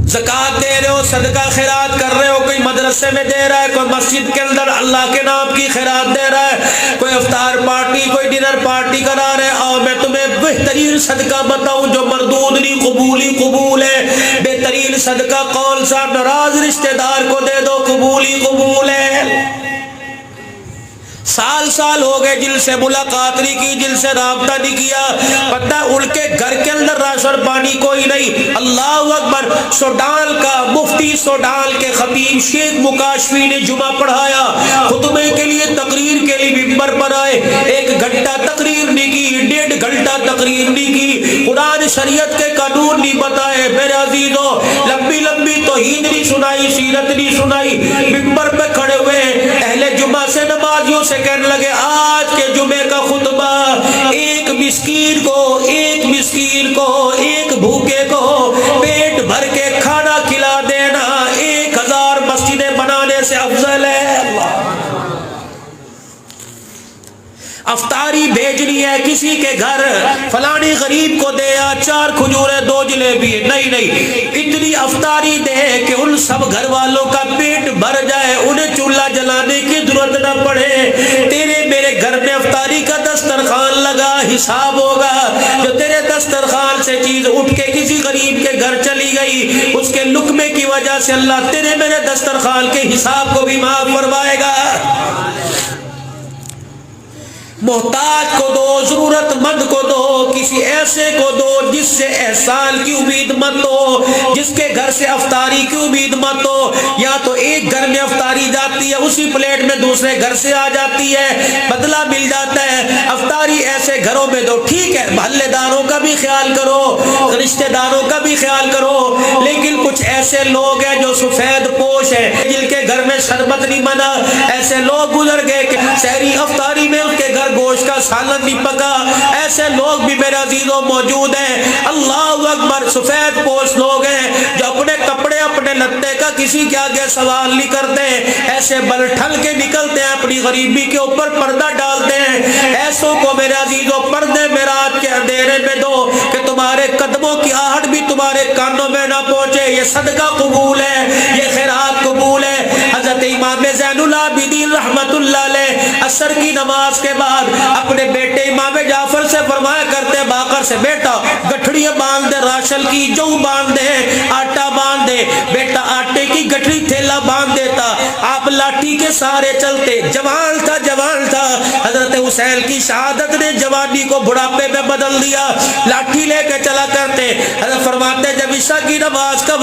زکات دے رہے ہو، صدقہ خیرات کر رہے ہو، کوئی مدرسے میں دے رہا ہے، کوئی مسجد کے اندر اللہ کے نام کی خیرات دے رہا ہے، کوئی افطار پارٹی، کوئی ڈنر پارٹی کرا رہے ہیں، اور میں تمہیں بہترین صدقہ بتاؤں جو مردود نہیں، قبول ہی قبول ہے۔ بہترین صدقہ کون سا؟ ناراض رشتہ دار کو دے دو، قبول ہی قبول ہے۔ سال سال ہو گئے جن سے ملاقات نہیں کی، جن سے رابطہ نہیں کیا، پتہ ان کے گھر کے اندر راشن پانی کوئی نہیں۔ اللہ اکبر! سوڈان کا مفتی، سوڈان کے خطیب شیخ مکاشفی نے جمعہ پڑھایا، خطبے کے لیے تقریر کے لیے ممبر پر آئے، 1 گھنٹہ تقریر نہیں کی، 1.5 گھنٹہ تقریر نہیں کی، قرآن شریعت کے قانون نہیں بتائے، میرے عزیزوں، لمبی لمبی توہین نہیں سنائی، سیرت نہیں سنائی، ممبر پہ کھڑے ہوئے اہل جمعہ سے نمازیوں سے کہنے لگے آج کے جمعے کا خطبہ ایک مسکین کو ایک بھوکے کو پیٹ بھر کے کھانا کھلا دینا 1000 مسجدیں بنانے سے افضل ہے۔ افطاری بھیجنی ہے کسی کے گھر، فلانی غریب کو دے، 4 کھجوریں 2 جلیبی، نہیں، اتنی افطاری دے کہ ان سب گھر والوں کا پیٹ بھر جائے، انہیں چولہا جلانے کی ضرورت نہ پڑے۔ تیرے میرے گھر میں افطاری کا دسترخوان لگا، حساب ہوگا۔ جو تیرے دسترخوان سے چیز اٹھ کے کسی غریب کے گھر چلی گئی، اس کے لقمے کی وجہ سے اللہ تیرے میرے دسترخوان کے حساب کو بھی معاف فرمائے گا۔ محتاج کو دو، ضرورت مند کو دو، کسی ایسے کو دو جس سے احسان کی امید مت ہو، جس کے گھر سے افطاری کی امید مت ہو۔ یا تو ایک گھر میں افطاری جاتی ہے، اسی پلیٹ میں دوسرے گھر سے آ جاتی ہے، بدلہ مل جاتا ہے۔ افطاری ایسے گھروں میں دو، ٹھیک ہے، محلے داروں کا بھی خیال کرو، رشتہ داروں کا بھی خیال کرو، لیکن کچھ ایسے لوگ ہیں جو سفید پوش ہیں، جن کے گھر میں شربت نہیں بنا، ایسے لوگ گزر گئے کہ شہری افطاری میں ان کے گھر گوشت کا سالن نہیں پکا، ایسے لوگ بھی میرے عزیزوں موجود ہیں۔ اللہ اکبر! سفید پوش لوگ ہیں جو اپنے کپڑے، اپنے لتے کا کسی کے آگے سوال نہیں کرتے، ایسے بل ٹھل کے نکلتے ہیں، اپنی غریبی کے اوپر پردہ ڈالتے ہیں۔ ایسوں کو میرے عزیزوں پردے میں رات کے اندھیرے میں دو کہ تمہارے قدموں کی آہٹ بھی تمہارے کانوں میں نہ پہنچے۔ یہ صدقہ قبول ہے، یہ خیرات قبول ہے۔ حضرت امام زین العابدین رحمت اللہ علیہ عصر کی نماز کے بعد اپنے بیٹے امام جعفر سے فرمایا کرتے، باقر سے، بیٹا گٹھڑیاں باندھ دے، راشن کی جو باندھ دے، آٹا باندھ دے۔ بیٹا آٹے کی گٹھڑی تھیلا باندھ دیتا، آپ لاٹھی کے سہارے چلتے۔ جوان تھا حضرت حسین کی شہادت نے جوانی کو بڑھاپے میں بدل دیا، لاٹھی لے کے چلا کرتے۔ حضرت فرماتے جب عشاء کی نماز کا